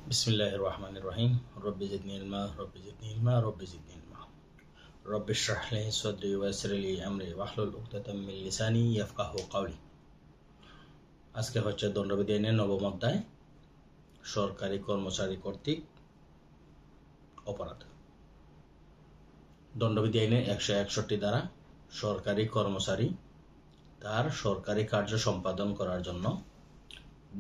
বিসমিল্লাহির রহমানির রহিম। রব্বি জিদনি ইলমা রব্বি জিদনি ইলমা রব্বি জিদনি ইলমা রব্বি ইশরাহ লি সাদরি ওয়া ইয়াসসির লি আমরি ওয়াহলুল উকদাতাম মিন লিসানি ইয়াফকাহু কওলি। আজকে হচ্ছে দণ্ডবিধি আইনের নবম অধ্যায়, সরকারি কর্মচারী কর্তৃক অপরাধ। দণ্ডবিধি আইনের 161 দ্বারা সরকারি কর্মচারী তার সরকারি কার্য সম্পাদন করার জন্য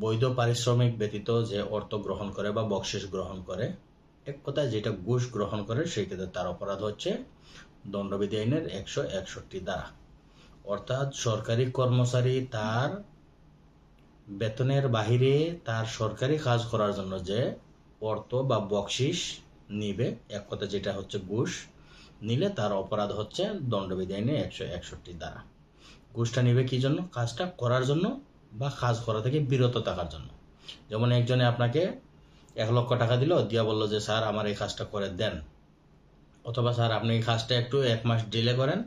বৈধ পারিশ্রমিক ব্যতীত যে অর্থ গ্রহণ করে বা বকশিশ গ্রহণ করে, এক কথায় যেটা ঘুষ গ্রহণ করে, সেই ক্ষেত্রে তার অপরাধ হচ্ছে দণ্ডবিধি আইনের 161 দ্বারা। অর্থাৎ সরকারি কর্মচারী তার বেতনের বাহিরে তার সরকারি কাজ করার জন্য যে অর্থ বা বকশিশ নিবে, এক কথা যেটা হচ্ছে ঘুষ নিলে তার অপরাধ হচ্ছে দণ্ডবিধি আইনের 161 দ্বারা। ঘুষটা নিবে কি জন্য? কাজটা করার জন্য বা কাজ করা থেকে বিরত থাকার জন্য। যেমন একজনে আপনাকে 1 লক্ষ টাকা দিল, দিয়া বললো যে স্যার আমার এই কাজটা করে দেন, অথবা স্যার আপনি এই কাজটা একটু 1 মাস ডিলে করেন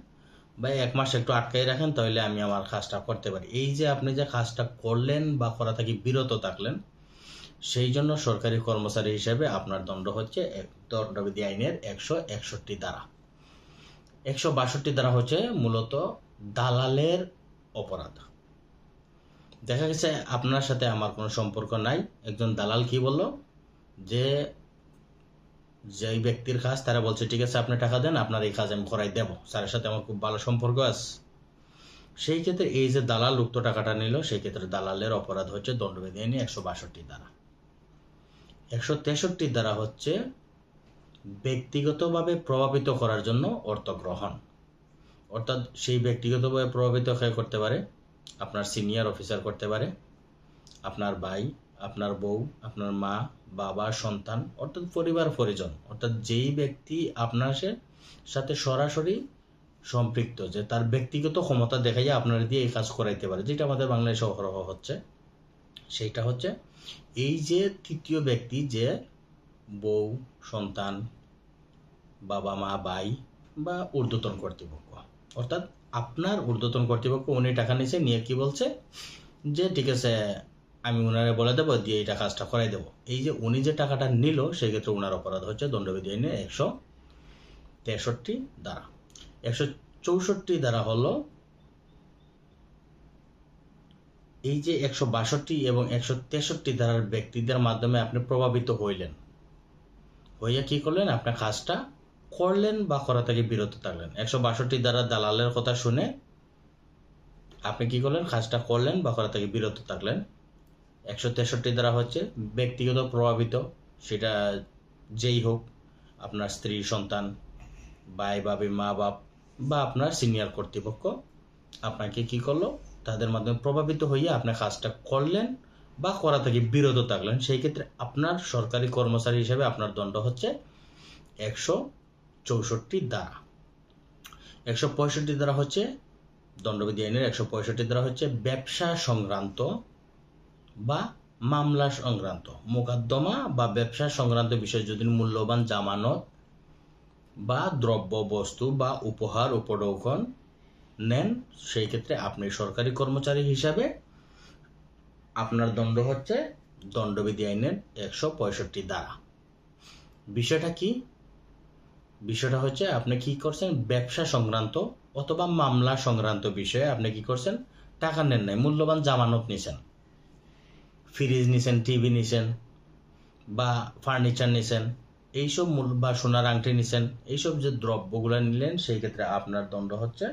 বা 1 মাস একটু আটকাই রাখেন, তাহলে আমি আমার কাজটা করতে পারি। এই যে আপনি যে কাজটা করলেন বা করা থেকে বিরত থাকলেন, সেই জন্য সরকারি কর্মচারী হিসেবে আপনার দণ্ড হচ্ছে দণ্ডবিধি আইনের 161 দ্বারা। 162 দ্বারা হচ্ছে মূলত দালালের অপরাধ। দেখা গেছে আপনার সাথে আমার কোনো সম্পর্ক নাই, একজন দালাল কি বলল, যে যেই ব্যক্তির কাজ তারা বলছে ঠিক আছে আপনি টাকা দেন, আপনার এই কাজ আমি করাই দেব, স্যারের সাথে আমার খুব ভালো সম্পর্ক আছে। সেই ক্ষেত্রে এই যে দালাল উক্ত টাকাটা নিল, সেই ক্ষেত্রে দালালের অপরাধ হচ্ছে দণ্ডবিধি আইনে 162 দ্বারা। 163 দ্বারা হচ্ছে ব্যক্তিগতভাবে প্রভাবিত করার জন্য অর্থ গ্রহণ। অর্থাৎ সেই ব্যক্তিগতভাবে প্রভাবিত করতে পারে আপনার সিনিয়র অফিসার, করতে পারে আপনার ভাই, আপনার বউ, আপনার মা, বাবা, সন্তান, অর্থাৎ পরিবার পরিজন, অর্থাৎ যেই ব্যক্তি আপনার সাথে সরাসরি সম্পৃক্ত, যে তার ব্যক্তিগত ক্ষমতা দেখাইয়া আপনার দিয়ে এই কাজ করাইতে পারে, যেটা আমাদের বাংলাদেশে অহরহ হচ্ছে, সেইটা হচ্ছে এই যে তৃতীয় ব্যক্তি, যে বউ, সন্তান, বাবা, মা, ভাই বা ঊর্ধ্বতন কর্তৃপক্ষ। অর্থাৎ আপনার ঊর্ধ্বতন কর্তৃপক্ষ উনি টাকা নিছে, নিয়ে কি বলছে যে ঠিক আছে আমি উনারে বলে দেবো, দিয়ে এইটা কাজটা করাই দেবো। এই যে উনি যে টাকাটা নিল, সেক্ষেত্রে উনার অপরাধ হচ্ছে দণ্ডবিধি আইনে 163 দ্বারা। 164 দ্বারা হলো এই যে 162 এবং 163 ধারার ব্যক্তিদের মাধ্যমে আপনি প্রভাবিত হইলেন, হইয়া কি করলেন, আপনার কাজটা করলেন বা করা থেকে বিরত থাকলেন। 162 দ্বারা দালালের কথা শুনে আপনি কি করলেন, কাজটা করলেন বা করা থেকে বিরত থাকলেন। 163 দ্বারা হচ্ছে ব্যক্তিগত প্রভাবিত, সেটা যেই হোক, আপনার স্ত্রী, সন্তান, ভাই, ভাবি, মা, বাপ বা আপনার সিনিয়র কর্তৃপক্ষ আপনাকে কি করলো, তাদের মাধ্যমে প্রভাবিত হইয়া আপনার কাজটা করলেন বা করা থেকে বিরত থাকলেন। সেই ক্ষেত্রে আপনার সরকারি কর্মচারী হিসেবে আপনার দণ্ড হচ্ছে 164 দ্বারা। 165 দ্বারা হচ্ছে দণ্ডবিধি আইনের 165 দ্বারা হচ্ছে ব্যবসা সংক্রান্ত বা মামলা সংক্রান্ত মোকদ্দমা বা ব্যবসা সংক্রান্ত বিষয় যদি মূল্যবান জামানত বা দ্রব্য বস্তু বা উপহার উপঢৌকন নেন, সেই ক্ষেত্রে আপনি সরকারি কর্মচারী হিসাবে আপনার দণ্ড হচ্ছে দণ্ডবিধি আইনের 165 দ্বারা। বিষয়টা কি? বিষয়টা হচ্ছে আপনি কি করছেন, ব্যবসা সংক্রান্ত অথবা মামলা সংক্রান্ত বিষয়ে আপনি কি করছেন, টাকা নেন নাই, মূল্যবান জামানত নিছেন, ফ্রিজ নিছেন, টিভি নিছেন বা ফার্নিচার নিছেন, এইসব বা সোনার আংটি নিছেন, এইসব যে দ্রব্যগুলো নিলেন, সেই ক্ষেত্রে আপনার দণ্ড হচ্ছে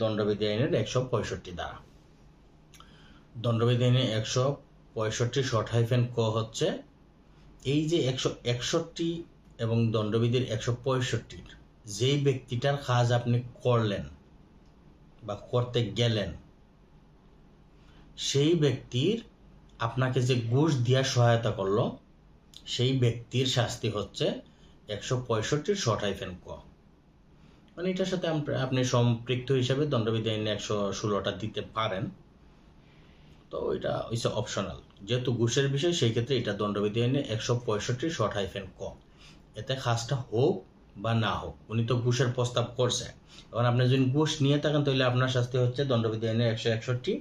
দণ্ডবিধি আইনের 165 দ্বারা। দণ্ডবিধি আইনের 165 শর্ট হাইফেন ক হচ্ছে এই যে 161 এবং দণ্ডবিধির 165 যেই ব্যক্তিটার কাজ আপনি করলেন বা করতে গেলেন, সেই ব্যক্তির আপনাকে যে ঘুষ দিয়া সহায়তা করলো, সেই ব্যক্তির শাস্তি হচ্ছে 165 শর্ট হাইফেন ক। মানে এটার সাথে আপনি সম্পৃক্ত হিসাবে দণ্ডবিধি আইনে 116টা দিতে পারেন, তো এটা হচ্ছে অপশনাল। যেহেতু ঘুষের বিষয়, সেই ক্ষেত্রে এটা দণ্ডবিধি আইনে 165 শর্ট হাইফেন ক। এতে কাজটা হোক বা না হোক, উনি তো ঘুষের প্রস্তাব করছে, এখন আপনি যদি ঘুষ নিয়ে থাকেন তাহলে আপনার শাস্তি হচ্ছে দণ্ডবিধি আইনে 161,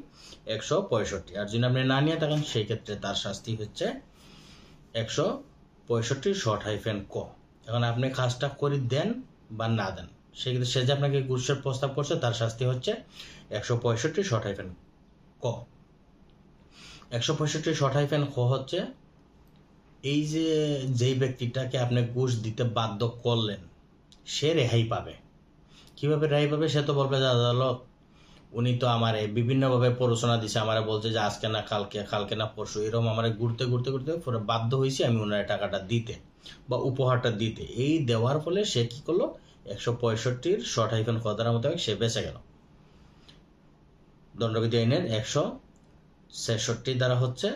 165। আর যদি আপনি না নিয়ে থাকেন, সেই ক্ষেত্রে তার শাস্তি হচ্ছে 165(ক)। এখন আপনি কাজটা করে দেন বা না দেন, সেক্ষেত্রে সে যে আপনাকে ঘুষের প্রস্তাব করছে তার শাস্তি হচ্ছে 165(ক)। 165(খ) হচ্ছে এই যে যেই ব্যক্তিটাকে আপনি ঘুষ দিতে বাধ্য করলেন সে রেহাই পাবে। কিভাবে রেহাই পাবে? সে তো বলবে যে আদালত উনি তো আমার বিভিন্নভাবে প্ররোচনা দিছে, আমার বলছে যে আজকে না কালকে, কালকে না পরশু, এরকম আমার ঘুরতে ঘুরতে ঘুরতে পরে বাধ্য হয়েছি আমি ওনার টাকাটা দিতে বা উপহারটা দিতে। এই দেওয়ার ফলে সে কি করলো? 165(খ) ধারা মোতাবেক সে বেঁচে গেল। দণ্ডবিধি আইনের 166 ধারা হচ্ছে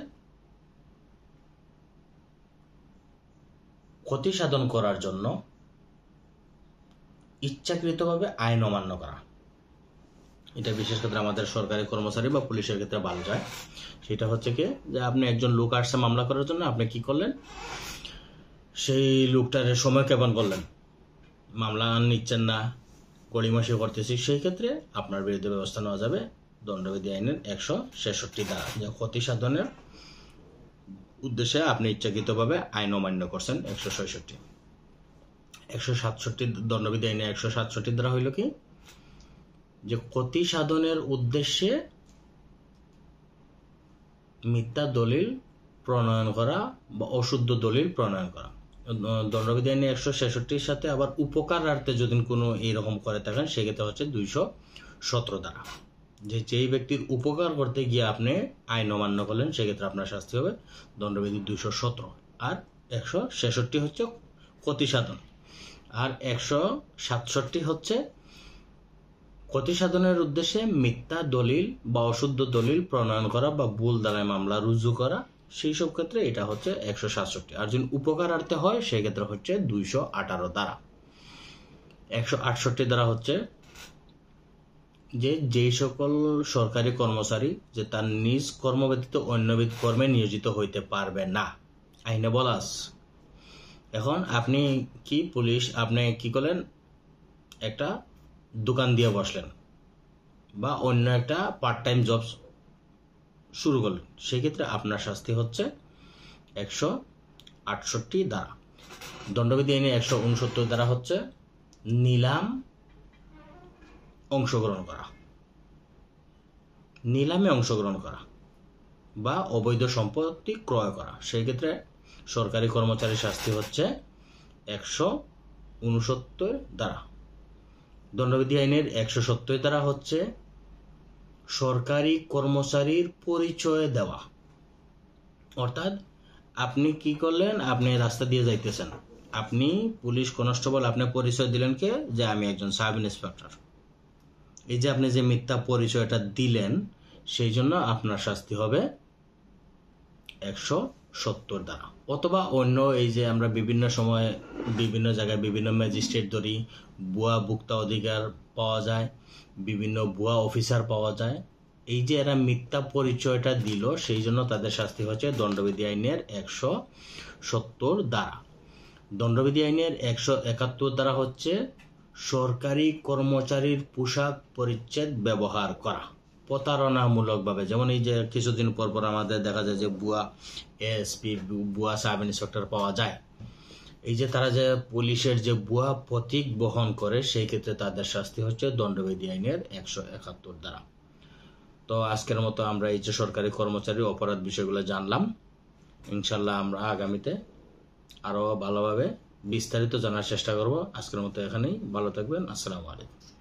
ক্ষতি সাধন করার জন্য ইচ্ছাকৃতভাবে আইন অমান্য করা। এটা বিশেষ ক্ষেত্রে আমাদের সরকারি কর্মচারী বা পুলিশের ক্ষেত্রে ভালো যায়। সেটা হচ্ছে কি, যে আপনি একজন লোক আসছে মামলা করার জন্য, আপনি কি করলেন? সেই লোকটার সময় কেমন করলেন, মামলা নিচ্ছেন না, গড়িমসি করতেছি, সেই ক্ষেত্রে আপনার বিরুদ্ধে ব্যবস্থা নেওয়া যাবে দণ্ডবিধি আইনের 166 ধারা, যে ক্ষতি সাধনের উদ্দেশ্যে আপনি ইচ্ছাকৃতভাবে আইন অমান্য করছেন। 167 দণ্ডবিধি আইনে 167 ধারা হইল কি, যে ক্ষতি সাধনের উদ্দেশ্যে মিথ্যা দলিল প্রণয়ন করা বা অশুদ্ধ দলিল প্রণয়ন করা। দণ্ডবিধি আইনে 166 সাথে আবার উপকারার্থে যদি কোনো এইরকম করে থাকেন সেক্ষেত্রে হচ্ছে 217 ধারা, যে যেই ব্যক্তির উপকার করতে গিয়ে আপনি আইন অমান্য করলেন সেক্ষেত্রে আপনার শাস্তি হবে দণ্ডবিধি 217। আর 166 হচ্ছে ক্ষতি সাধন, আর 167 হচ্ছে ক্ষতি সাধনের উদ্দেশ্যে মিথ্যা দলিল বা অশুদ্ধ দলিল প্রণয়ন করা বা ভুল দ্বারায় মামলা রুজু করা, সেই সব ক্ষেত্রে এটা হচ্ছে 167। আর যদি উপকারার্থে হয় সেক্ষেত্রে হচ্ছে 218 ধারা। 168 ধারা হচ্ছে যে যেই সকল সরকারি কর্মচারী যে তার নিজ কর্ম ব্যতীত অন্যবিধ কর্মে নিয়োজিত হইতে পারবে না, আইনে বলা আছে। এখন আপনি কি পুলিশ, আপনি কি করলেন? একটা দোকান দিয়ে বসলেন বা অন্য একটা পার্ট টাইম জব শুরু করলেন, সেক্ষেত্রে আপনার শাস্তি হচ্ছে 168 ধারা। দণ্ডবিধি আইনে 169 ধারা হচ্ছে নিলাম অংশগ্রহণ করা, নিলামে অংশগ্রহণ করা বা অবৈধ সম্পত্তি ক্রয় করা, সেই ক্ষেত্রে সরকারি কর্মচারীর শাস্তি হচ্ছে 169 ধারা। দণ্ডবিধি আইনের 170 ধারা হচ্ছে সরকারি কর্মচারীর পরিচয় দেওয়া। অর্থাৎ আপনি কি করলেন? আপনি রাস্তা দিয়ে যাইতেছেন, আপনি পুলিশ কনস্টেবল, আপনি পরিচয় দিলেন কে? যে আমি একজন সাব ইন্সপেক্টর। এই যে আপনি যে মিথ্যা পরিচয়টা দিলেন, সেই জন্য আপনার শাস্তি হবে 170 ধারা। অথবা অন্য এই যে আমরা বিভিন্ন সময় বিভিন্ন জায়গায় বিভিন্ন ম্যাজিস্ট্রেট ধরি, ভুয়া ভোক্তা অধিকার পাওয়া যায়, বিভিন্ন ভুয়া অফিসার পাওয়া যায়, এই যে এরা মিথ্যা পরিচয়টা দিল সেই জন্য তাদের শাস্তি হচ্ছে দণ্ডবিধি আইনের 170 ধারা। দণ্ডবিধি আইনের 171 ধারা হচ্ছে সরকারি কর্মচারীর পোশাক পরিচ্ছদ ব্যবহার করা প্রতারণামূলকভাবে। যেমন এই যে কিছুদিন পর পর আমাদের দেখা যায় যে ভুয়া এএসপি, ভুয়া সাব ইন্সপেক্টর পাওয়া যায়। এই যে তারা যে পুলিশের যে ভুয়া প্রতীক বহন করে, সেই ক্ষেত্রে তাদের শাস্তি হচ্ছে দণ্ডবিধি আইনের 171 ধারা। তো আজকের মতো আমরা এই যে সরকারি কর্মচারী অপরাধ বিষয়গুলো জানলাম। ইনশাল্লাহ আমরা আগামীতে আরো ভালোভাবে বিস্তারিত জানার চেষ্টা করব। আজকের মতো এখানেই, ভালো থাকবেন। আসসালামু আলাইকুম।